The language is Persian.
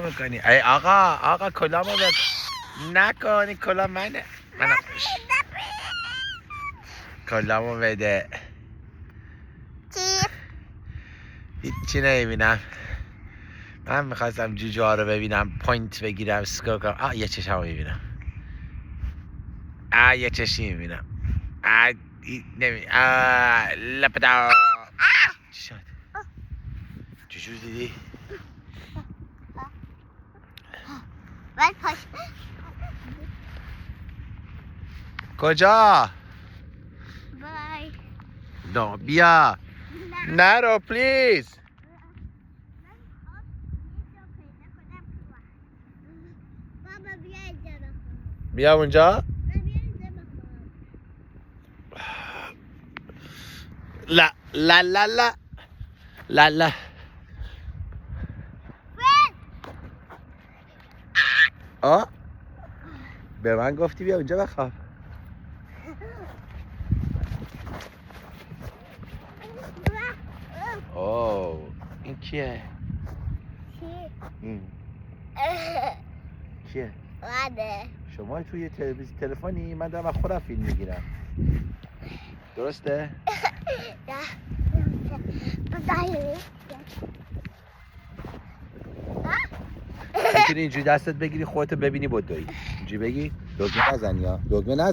میکنی ای آقا کلامو نکنی کلام منه کلامو بده چی؟ هیچی نمیبینم من میخواستم جوجه ها رو ببینم پوینت بگیرم سکور کنم یه چشم رو میبینم یه چشمی میبینم لپدا چی شد؟ جوجو دیدی؟ باید پاش کجا؟ بای نه بیا نرو پلیز بابا بیا اینجا بخواب بیا اونجا بیا اینجا بخواب لا لا لا لا لا لا به من گفتی بیا اونجا بخواب این کیه؟ چی؟ کیه؟ واده شما توی تلفنی من دارم از خودم فیلم میگیرم درسته؟ میتونی اینجوری دستت بگیری خودتو ببینی بدوی اینجوری بگی دگمه نزنی ها دگمه نزن